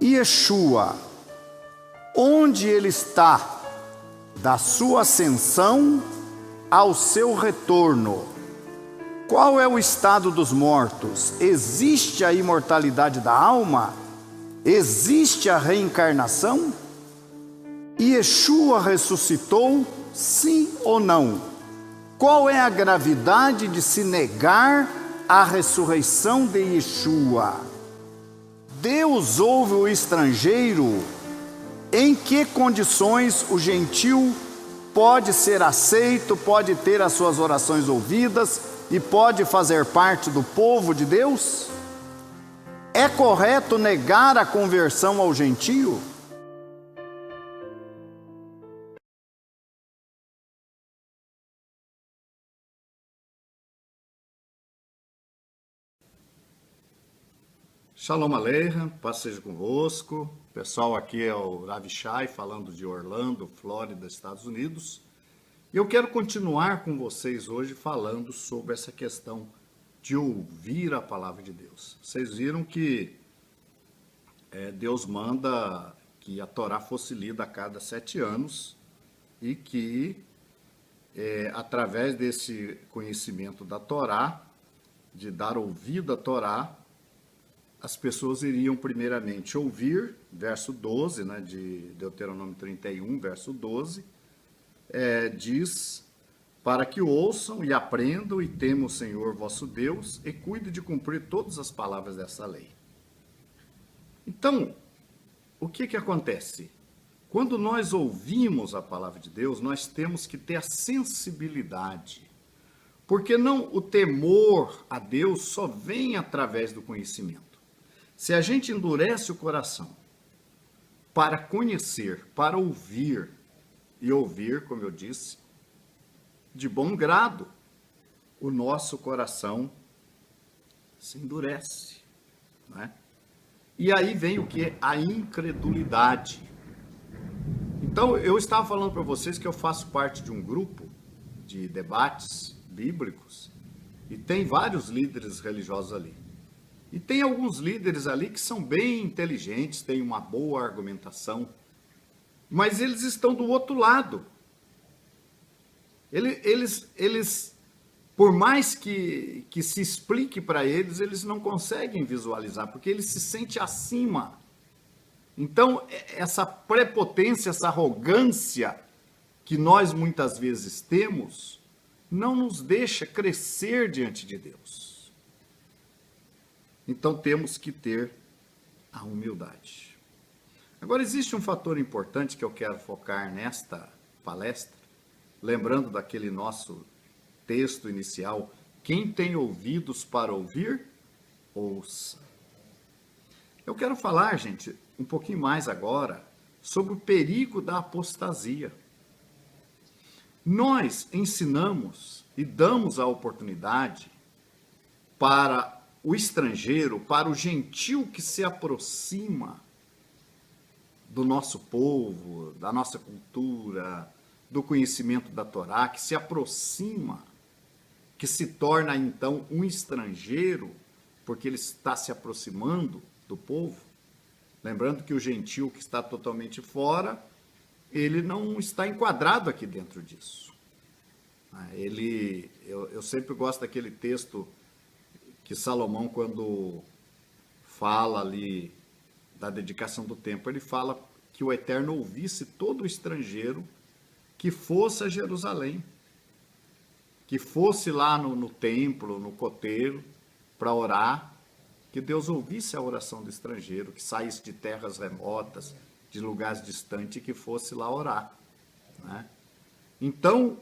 Yeshua, onde ele está, da sua ascensão ao seu retorno? Qual é o estado dos mortos? Existe a imortalidade da alma? Existe a reencarnação? Yeshua ressuscitou, sim ou não? Qual é a gravidade de se negar a ressurreição de Yeshua? Deus ouve o estrangeiro? Em que condições o gentil pode ser aceito, pode ter as suas orações ouvidas e pode fazer parte do povo de Deus? É correto negar a conversão ao gentio? Shalom Aleichem, paz seja convosco. Pessoal, aqui é o Ravi Shai, falando de Orlando, Flórida, Estados Unidos. E eu quero continuar com vocês hoje falando sobre essa questão de ouvir a palavra de Deus. Vocês viram que Deus manda que a Torá fosse lida a cada 7 anos e que, através desse conhecimento da Torá, de dar ouvido à Torá, as pessoas iriam primeiramente ouvir, verso 12, né, de Deuteronômio 31, verso 12, diz: para que ouçam e aprendam e temam o Senhor vosso Deus e cuide de cumprir todas as palavras dessa lei. Então, o que acontece? Quando nós ouvimos a palavra de Deus, nós temos que ter a sensibilidade, porque não o temor a Deus só vem através do conhecimento. Se a gente endurece o coração para conhecer, para ouvir, e ouvir, como eu disse, de bom grado, o nosso coração se endurece, né? E aí vem o que? A incredulidade. Então, eu estava falando para vocês que eu faço parte de um grupo de debates bíblicos e tem vários líderes religiosos ali. E tem alguns líderes ali que são bem inteligentes, têm uma boa argumentação, mas eles estão do outro lado. Eles por mais que se explique para eles, eles não conseguem visualizar, porque eles se sentem acima. Então, essa prepotência, essa arrogância que nós muitas vezes temos, não nos deixa crescer diante de Deus. Então, temos que ter a humildade. Agora, existe um fator importante que eu quero focar nesta palestra, lembrando daquele nosso texto inicial: quem tem ouvidos para ouvir, ouça. Eu quero falar, gente, um pouquinho mais agora sobre o perigo da apostasia. Nós ensinamos e damos a oportunidade para o estrangeiro, para o gentil que se aproxima do nosso povo, da nossa cultura, do conhecimento da Torá, que se aproxima, que se torna então um estrangeiro, porque ele está se aproximando do povo. Lembrando que o gentil que está totalmente fora, ele não está enquadrado aqui dentro disso. Eu sempre gosto daquele texto que Salomão, quando fala ali da dedicação do templo, ele fala que o Eterno ouvisse todo estrangeiro que fosse a Jerusalém, que fosse lá no templo, no coteiro, para orar, que Deus ouvisse a oração do estrangeiro, que saísse de terras remotas, de lugares distantes, e que fosse lá orar, né? Então,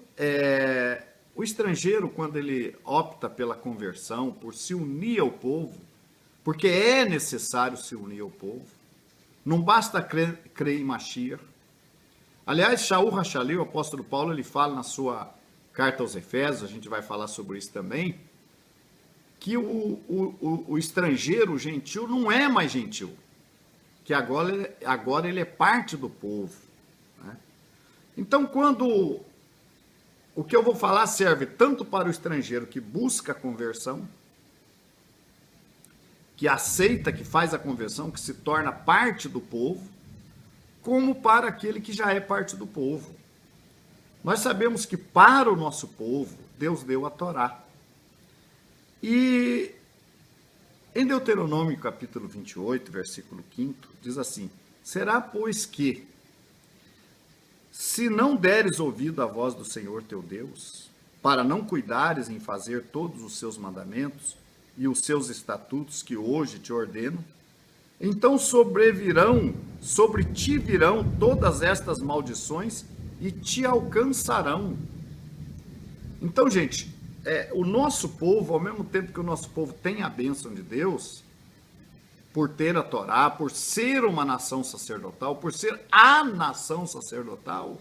o estrangeiro, quando ele opta pela conversão, por se unir ao povo, porque é necessário se unir ao povo, não basta crer em Mashiach. Aliás, Shaul Hachali, o apóstolo Paulo, ele fala na sua carta aos Efésios, a gente vai falar sobre isso também, que o estrangeiro, o gentil, não é mais gentil, que agora ele é parte do povo, né? Então, quando o que eu vou falar serve tanto para o estrangeiro que busca a conversão, que aceita, que faz a conversão, que se torna parte do povo, como para aquele que já é parte do povo. Nós sabemos que para o nosso povo, Deus deu a Torá. E em Deuteronômio capítulo 28, versículo 5, diz assim: será, pois, que, se não deres ouvido à voz do Senhor teu Deus, para não cuidares em fazer todos os seus mandamentos e os seus estatutos que hoje te ordeno, então sobre ti virão todas estas maldições e te alcançarão. Então, gente, o nosso povo, ao mesmo tempo que o nosso povo tem a bênção de Deus, por ter a Torá, por ser uma nação sacerdotal, por ser a nação sacerdotal,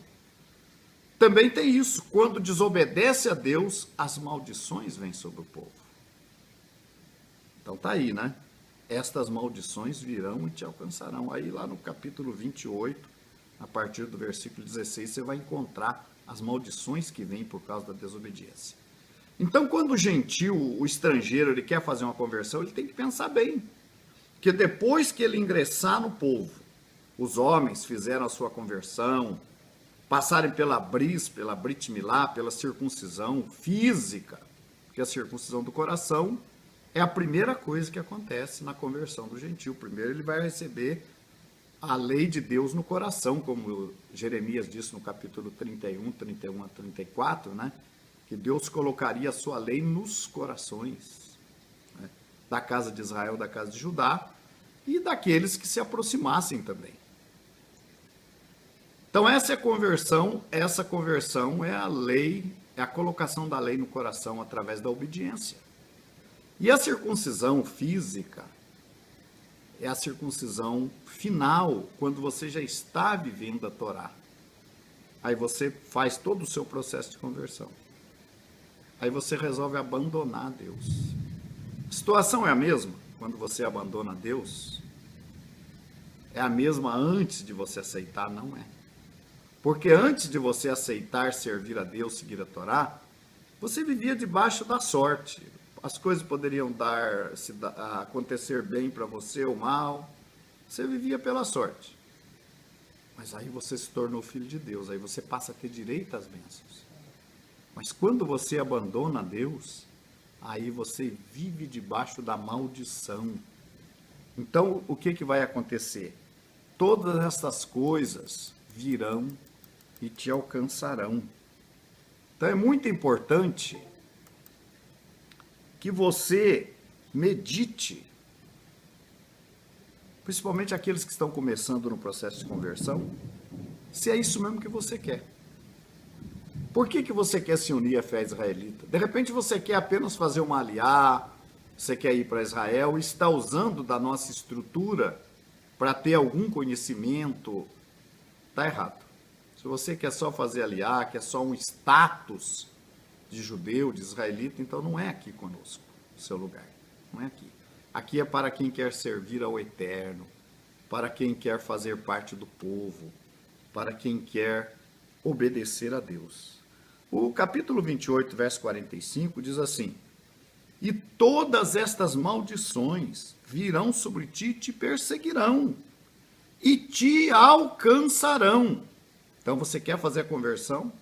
também tem isso. Quando desobedece a Deus, as maldições vêm sobre o povo. Então tá aí, né? Estas maldições virão e te alcançarão. Aí lá no capítulo 28, a partir do versículo 16, você vai encontrar as maldições que vêm por causa da desobediência. Então, quando o gentil, o estrangeiro, ele quer fazer uma conversão, ele tem que pensar bem. Que depois que ele ingressar no povo, os homens fizeram a sua conversão, passarem pela Brit Milá, pela circuncisão física, porque a circuncisão do coração é a primeira coisa que acontece na conversão do gentil. Primeiro ele vai receber a lei de Deus no coração, como Jeremias disse no capítulo 31 a 34, né? Que Deus colocaria a sua lei nos corações, né? Da casa de Israel, da casa de Judá, e daqueles que se aproximassem também. Então essa conversão é a lei, é a colocação da lei no coração através da obediência. E a circuncisão física é a circuncisão final, quando você já está vivendo a Torá. Aí você faz todo o seu processo de conversão. Aí você resolve abandonar Deus. A situação é a mesma quando você abandona Deus? É a mesma antes de você aceitar? Não é. Porque antes de você aceitar servir a Deus, seguir a Torá, você vivia debaixo da sorte. As coisas poderiam acontecer bem para você ou mal. Você vivia pela sorte. Mas aí você se tornou filho de Deus. Aí você passa a ter direito às bênçãos. Mas quando você abandona Deus, aí você vive debaixo da maldição. Então, o que vai acontecer? Todas essas coisas virão e te alcançarão. Então, é muito importante que você medite, principalmente aqueles que estão começando no processo de conversão, se é isso mesmo que você quer. Por que você quer se unir à fé israelita? De repente você quer apenas fazer uma aliá, você quer ir para Israel e está usando da nossa estrutura para ter algum conhecimento. Está errado. Se você quer só fazer aliá, quer só um status de judeu, de israelita, então não é aqui conosco o seu lugar. Não é aqui. Aqui é para quem quer servir ao Eterno, para quem quer fazer parte do povo, para quem quer obedecer a Deus. O capítulo 28, verso 45, diz assim: e todas estas maldições virão sobre ti e te perseguirão, e te alcançarão. Então você quer fazer a conversão?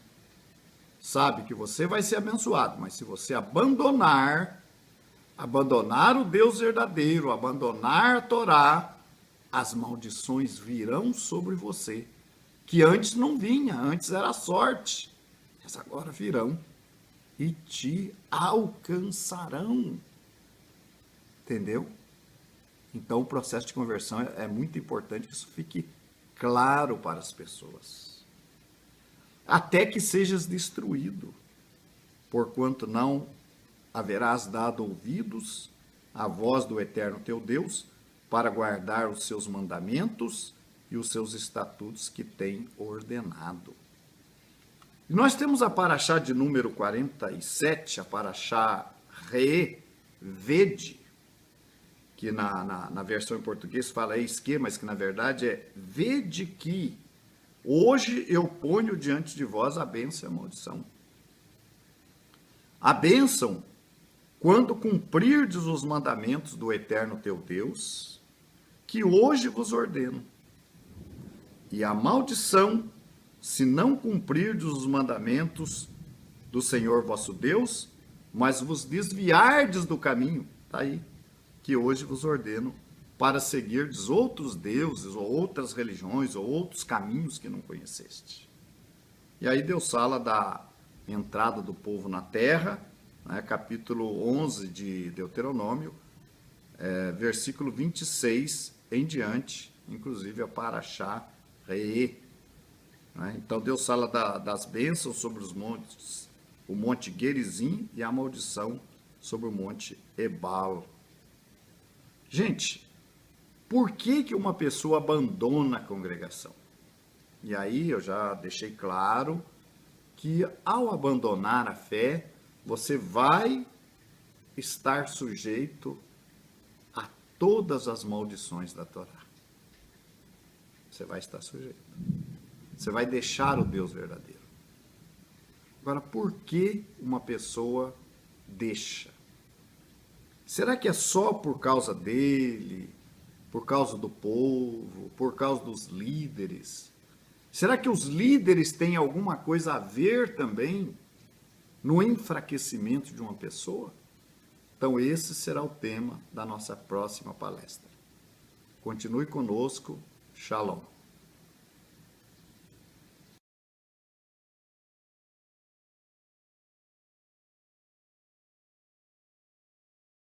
Sabe que você vai ser abençoado, mas se você abandonar o Deus verdadeiro, abandonar a Torá, as maldições virão sobre você, que antes não vinha, antes era sorte, mas agora virão e te alcançarão. Entendeu? Então o processo de conversão é muito importante que isso fique claro para as pessoas. Até que sejas destruído, porquanto não haverás dado ouvidos à voz do Eterno teu Deus, para guardar os seus mandamentos e os seus estatutos que tem ordenado. E nós temos a paraxá de número 47, a paraxá Re-Vede, que na versão em português fala eis que, mas que na verdade é vede que hoje eu ponho diante de vós a bênção e a maldição. A bênção quando cumprirdes os mandamentos do eterno teu Deus, que hoje vos ordeno. E a maldição, se não cumprirdes os mandamentos do Senhor vosso Deus, mas vos desviardes do caminho, está aí, que hoje vos ordeno, para seguirdes outros deuses, ou outras religiões, ou outros caminhos que não conheceste. E aí Deus fala da entrada do povo na terra, né, capítulo 11 de Deuteronômio, versículo 26 em diante, inclusive a Paraxá Reê. Né? Então Deus fala das bênçãos sobre os montes, o monte Gerizim, e a maldição sobre o monte Ebal. Gente, por que uma pessoa abandona a congregação? E aí eu já deixei claro que ao abandonar a fé, você vai estar sujeito a todas as maldições da Torá. Você vai estar sujeito. Você vai deixar o Deus verdadeiro. Agora, por que uma pessoa deixa? Será que é só por causa dele, por causa do povo, por causa dos líderes? Será que os líderes têm alguma coisa a ver também no enfraquecimento de uma pessoa? Então, esse será o tema da nossa próxima palestra. Continue conosco. Shalom.